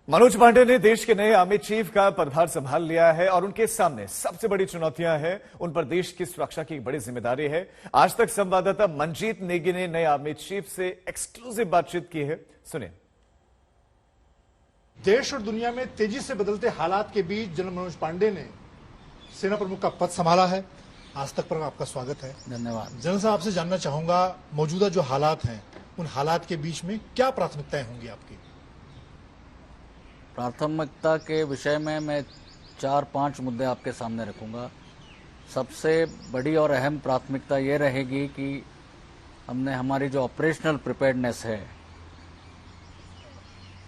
मनोज पांडे ने देश के नए आर्मी चीफ का पदभार संभाल लिया है और उनके सामने सबसे बड़ी चुनौतियां हैं। उन पर देश की सुरक्षा की बड़ी जिम्मेदारी है। आज तक संवाददाता मंजीत नेगी ने नए आर्मी चीफ से एक्सक्लूसिव बातचीत की है, सुनिए। देश और दुनिया में तेजी से बदलते हालात के बीच जनरल मनोज पांडे ने सेना प्रमुख का पद संभाला है। आज तक पर आपका स्वागत है। धन्यवाद। जनरल साहब आपसे जानना चाहूंगा, मौजूदा जो हालात हैं उन हालात के बीच में क्या प्राथमिकताएं होंगी आपकी? प्राथमिकता के विषय में मैं 4-5 मुद्दे आपके सामने रखूंगा। सबसे बड़ी और अहम प्राथमिकता ये रहेगी कि हमने हमारी जो ऑपरेशनल प्रिपेयर्डनेस है,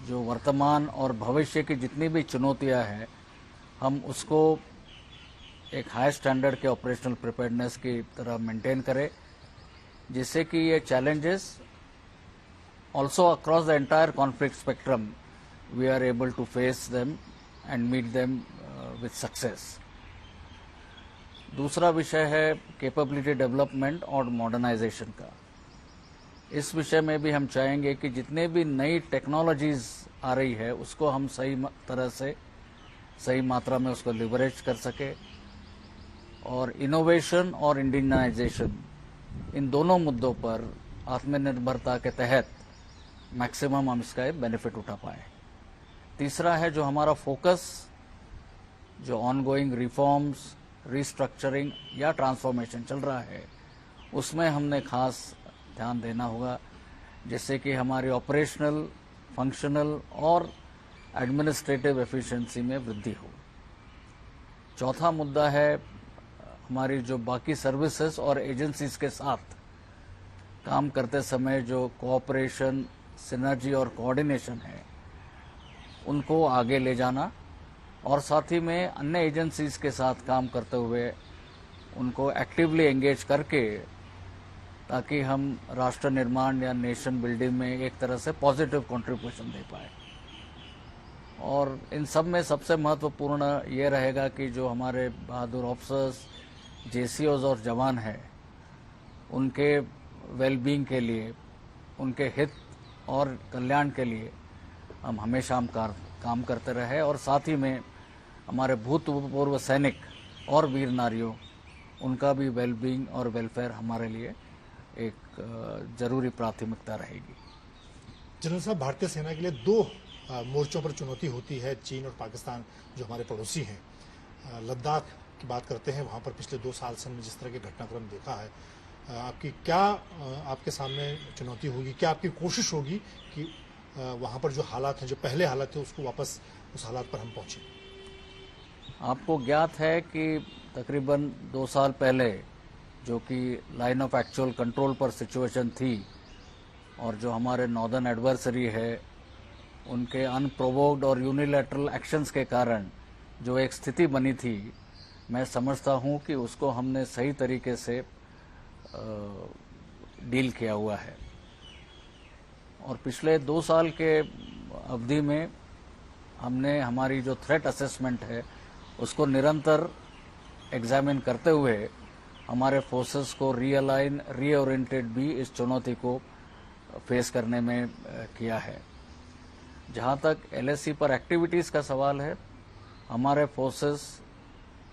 जो वर्तमान और भविष्य की जितनी भी चुनौतियां हैं, हम उसको एक हाई स्टैंडर्ड के ऑपरेशनल प्रिपेयर्डनेस की तरह मेंटेन करें, जिससे कि ये challenges also across the entire conflict spectrum we are able to face them and meet them with success. दूसरा विषय है कैपेबिलिटी डेवलपमेंट और मॉडर्नाइजेशन का। इस विषय में भी हम चाहेंगे कि जितने भी नई टेक्नोलॉजीज आ रही है उसको हम सही तरह से सही मात्रा में उसको लिवरेज कर सके, और इनोवेशन और इंडियनाइजेशन, इन दोनों मुद्दों पर आत्मनिर्भरता के तहत मैक्सिमम हम इसका बेनिफिट उठा पाए। तीसरा है जो हमारा फोकस, जो ऑनगोइंग रिफॉर्म्स, रिस्ट्रक्चरिंग या ट्रांसफॉर्मेशन चल रहा है, उसमें हमने खास ध्यान देना होगा, जिससे कि हमारी ऑपरेशनल, फंक्शनल और एडमिनिस्ट्रेटिव एफिशिएंसी में वृद्धि हो। चौथा मुद्दा है हमारी जो बाकी सर्विसेज और एजेंसीज के साथ काम करते समय जो कोऑपरेशन, सिनर्जी और कोऑर्डिनेशन है, उनको आगे ले जाना, और साथ ही में अन्य एजेंसीज के साथ काम करते हुए उनको एक्टिवली एंगेज करके, ताकि हम राष्ट्र निर्माण या नेशन बिल्डिंग में एक तरह से पॉजिटिव कंट्रीब्यूशन दे पाए। और इन सब में सबसे महत्वपूर्ण ये रहेगा कि जो हमारे बहादुर ऑफिसर्स, जेसीओज और जवान हैं, उनके वेलबींग के लिए, उनके हित और कल्याण के लिए हम हमेशा काम करते रहे, और साथ ही में हमारे भूतपूर्व सैनिक और वीर नारियों, उनका भी वेलबींग और वेलफेयर हमारे लिए एक जरूरी प्राथमिकता रहेगी। जनरल साहब, भारतीय सेना के लिए दो मोर्चों पर चुनौती होती है, चीन और पाकिस्तान जो हमारे पड़ोसी हैं। लद्दाख की बात करते हैं, वहाँ पर पिछले 2 साल से हमने जिस तरह के घटनाक्रम देखा है, आपकी क्या आपके सामने चुनौती होगी? क्या आपकी कोशिश होगी कि वहाँ पर जो हालात हैं, जो पहले हालात थे, उसको वापस उस हालात पर हम पहुँचे? आपको ज्ञात है कि तकरीबन 2 साल पहले जो कि लाइन ऑफ एक्चुअल कंट्रोल पर सिचुएशन थी, और जो हमारे नॉर्दर्न एडवर्सरी है, उनके अनप्रोवोक्ड और यूनिलैटरल एक्शंस के कारण जो एक स्थिति बनी थी, मैं समझता हूँ कि उसको हमने सही तरीके से डील किया हुआ है। और पिछले 2 साल के अवधि में हमने हमारी जो थ्रेट असेसमेंट है उसको निरंतर एग्जामिन करते हुए हमारे फोर्सेस को रीअलाइन, रीओरिएंटेड भी इस चुनौती को फेस करने में किया है। जहाँ तक एलएसी पर एक्टिविटीज़ का सवाल है, हमारे फोर्सेस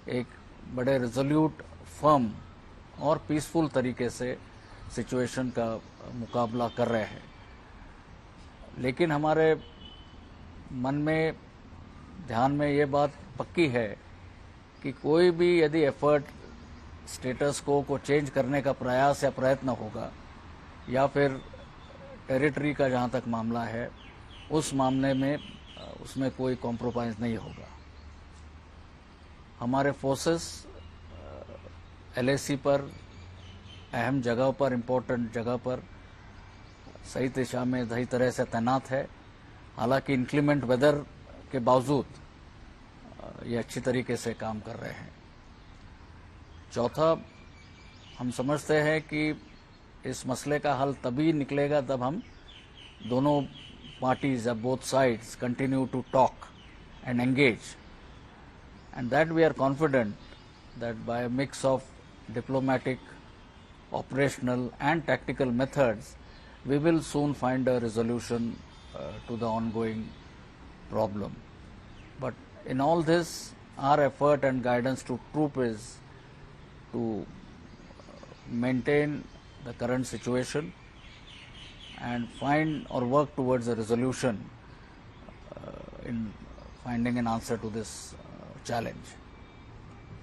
एक बड़े रिजोल्यूट, फर्म और पीसफुल तरीके से सिचुएशन का मुकाबला कर रहे हैं। लेकिन हमारे मन में, ध्यान में ये बात पक्की है कि कोई भी यदि एफर्ट स्टेटस को चेंज करने का प्रयास या प्रयत्न होगा, या फिर टेरिटरी का जहाँ तक मामला है, उस मामले में उसमें कोई कॉम्प्रोमाइज़ नहीं होगा। हमारे फोर्सेस एलएसी पर, अहम जगह पर, इम्पोर्टेंट जगह पर सही दिशा में सही तरह से तैनात है। हालांकि इंक्लीमेंट वेदर के बावजूद ये अच्छी तरीके से काम कर रहे हैं। चौथा, हम समझते हैं कि इस मसले का हल तभी निकलेगा जब हम दोनों parties, both sides, continue to talk and engage, and that we are confident that by a mix of diplomatic, operational and tactical methods, we will soon find a resolution to the ongoing problem. But in all this, our effort and guidance to troop is to maintain the current situation and find or work towards a resolution in finding an answer to this challenge.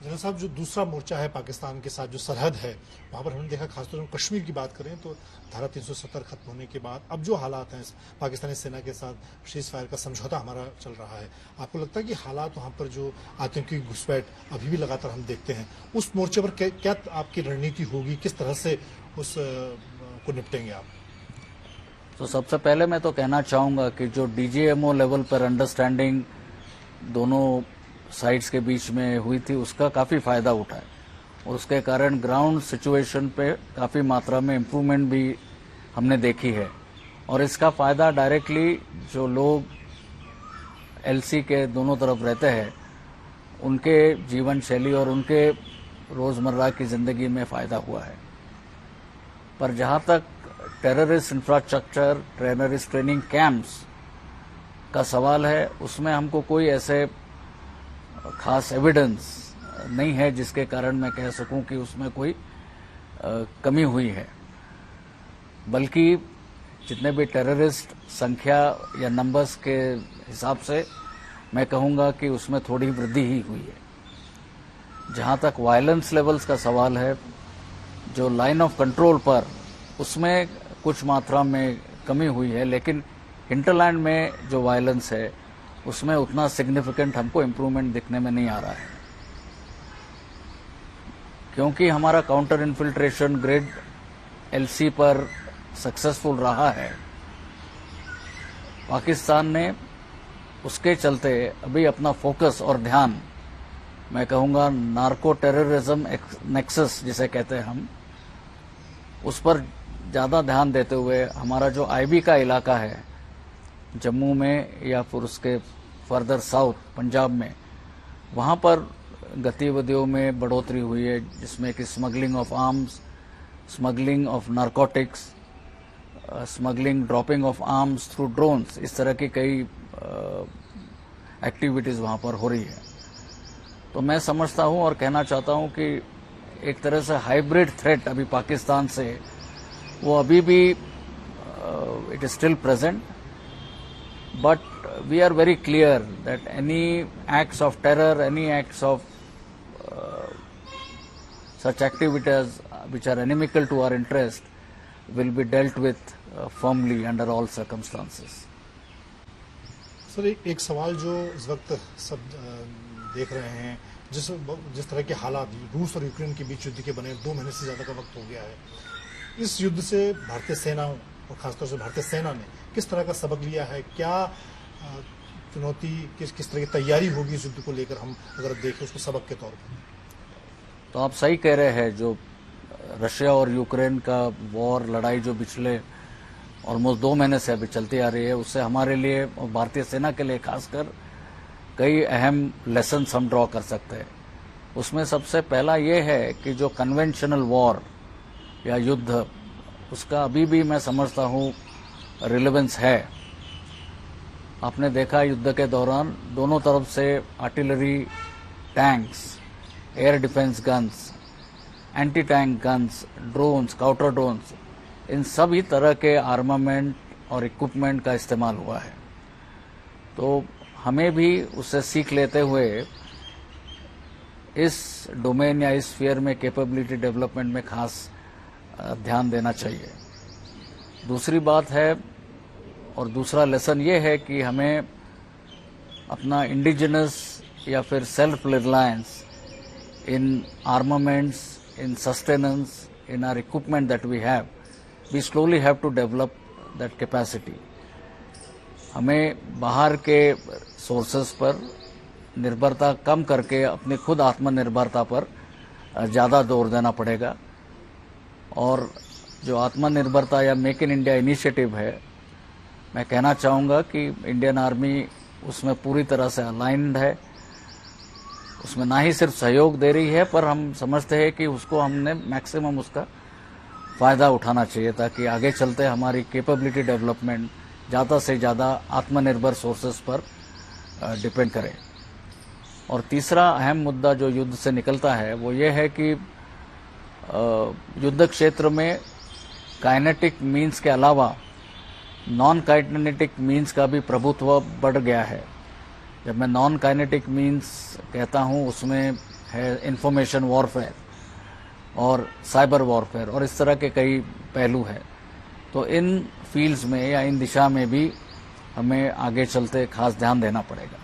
General साहब, जो दूसरा मोर्चा है पाकिस्तान के साथ, जो सरहद है, वहां पर हमने देखा, खासतौर पर कश्मीर की बात करें तो धारा 370 खत्म होने के बाद अब जो हालात हैं, पाकिस्तानी सेना के साथ सीज फायर का समझौता हमारा चल रहा है, आपको लगता है कि हालात वहां पर जो आतंकी घुसपैठ अभी भी लगातार हम देखते हैं, उस मोर्चे पर क्या आपकी रणनीति होगी, किस तरह से उस को निपटेंगे आप? तो सबसे पहले मैं तो कहना चाहूंगा कि जो डीजीएमओ लेवल पर अंडरस्टैंडिंग दोनों साइड्स के बीच में हुई थी, उसका काफी फायदा उठाए और उसके कारण ग्राउंड सिचुएशन पे काफी मात्रा में इम्प्रूवमेंट भी हमने देखी है। और इसका फायदा डायरेक्टली जो लोग एलसी के दोनों तरफ रहते हैं उनके जीवन शैली और उनके रोजमर्रा की जिंदगी में फायदा हुआ है। पर जहां तक terrorist infrastructure, terrorist training camps का सवाल है, उसमें हमको कोई ऐसे खास एविडेंस नहीं है जिसके कारण मैं कह सकूं कि उसमें कोई कमी हुई है, बल्कि जितने भी टेररिस्ट संख्या या नंबर्स के हिसाब से मैं कहूंगा कि उसमें थोड़ी वृद्धि ही हुई है। जहां तक वायलेंस लेवल्स का सवाल है, जो लाइन ऑफ कंट्रोल पर, उसमें कुछ मात्रा में कमी हुई है, लेकिन हिंटरलैंड में जो वायलेंस है उसमें उतना सिग्निफिकेंट हमको इम्प्रूवमेंट दिखने में नहीं आ रहा है, क्योंकि हमारा काउंटर इन्फिल्ट्रेशन ग्रिड एलसी पर सक्सेसफुल रहा है। पाकिस्तान ने उसके चलते अभी अपना फोकस और ध्यान, मैं कहूंगा नार्को टेररिज्म नेक्सस जिसे कहते हैं हम, उस पर ज्यादा ध्यान देते हुए हमारा जो आईबी का इलाका है जम्मू में या फिर उसके फर्दर साउथ पंजाब में, वहां पर गतिविधियों में बढ़ोतरी हुई है, जिसमें कि smuggling of arms, smuggling of narcotics, smuggling, dropping of arms through drones, इस तरह की कई एक्टिविटीज वहां पर हो रही है। तो मैं समझता हूं और कहना चाहता हूं कि एक तरह से हाइब्रिड थ्रेट अभी पाकिस्तान से, वो अभी भी it is still present, but we are very clear that any acts of terror, any acts of such activities which are inimical to our interest will be dealt with firmly under all circumstances. Sir, एक सवाल जो इस वक्त सब देख रहे हैं, जिस तरह के हालात रूस और यूक्रेन के बीच युद्ध के बने 2 महीने से ज्यादा का वक्त हो गया है, इस युद्ध से भारतीय सेनाओं और खासतौर से भारतीय सेना ने किस तरह का सबक लिया है? क्या चुनौती, किस तरह की तैयारी होगी इस युद्ध को लेकर, हम अगर देखें उसको सबक के तौर पर? तो आप सही कह रहे हैं, जो रशिया और यूक्रेन का वॉर, लड़ाई जो पिछले ऑलमोस्ट 2 महीने से अभी चलती आ रही है, उससे हमारे लिए और भारतीय सेना के लिए खासकर कई अहम लेसन्स हम ड्रॉ कर सकते हैं। उसमें सबसे पहला ये है कि जो कन्वेंशनल वॉर या युद्ध, उसका अभी भी मैं समझता हूं रिलेवेंस है। आपने देखा युद्ध के दौरान दोनों तरफ से artillery, tanks, air defence guns, anti tank guns, drones, counter drones, इन सभी तरह के आर्मामेंट और इक्विपमेंट का इस्तेमाल हुआ है। तो हमें भी उससे सीख लेते हुए इस डोमेन या इस स्फीयर में कैपेबिलिटी डेवलपमेंट में खास ध्यान देना चाहिए। दूसरी बात है और दूसरा लेसन ये है कि हमें अपना इंडिजिनस या फिर self reliance in armaments, in sustenance, in our equipment that we have, we slowly have to develop that capacity. हमें बाहर के सोर्सेस पर निर्भरता कम करके अपनी खुद आत्मनिर्भरता पर ज़्यादा जोर देना पड़ेगा। और जो आत्मनिर्भरता या मेक इन इंडिया इनिशिएटिव है, मैं कहना चाहूँगा कि इंडियन आर्मी उसमें पूरी तरह से अलाइंड है। उसमें ना ही सिर्फ सहयोग दे रही है, पर हम समझते हैं कि उसको हमने मैक्सिमम उसका फ़ायदा उठाना चाहिए, ताकि आगे चलते हमारी कैपेबिलिटी डेवलपमेंट ज़्यादा से ज़्यादा आत्मनिर्भर सोर्सेस पर डिपेंड करे। और तीसरा अहम मुद्दा जो युद्ध से निकलता है वो ये है कि युद्ध क्षेत्र में काइनेटिक मीन्स के अलावा नॉन काइनेटिक मीन्स का भी प्रभुत्व बढ़ गया है। जब मैं नॉन काइनेटिक मीन्स कहता हूं उसमें है इंफॉर्मेशन वॉरफेयर और साइबर वॉरफेयर और इस तरह के कई पहलू हैं। तो इन फील्ड्स में या इन दिशा में भी हमें आगे चलते खास ध्यान देना पड़ेगा।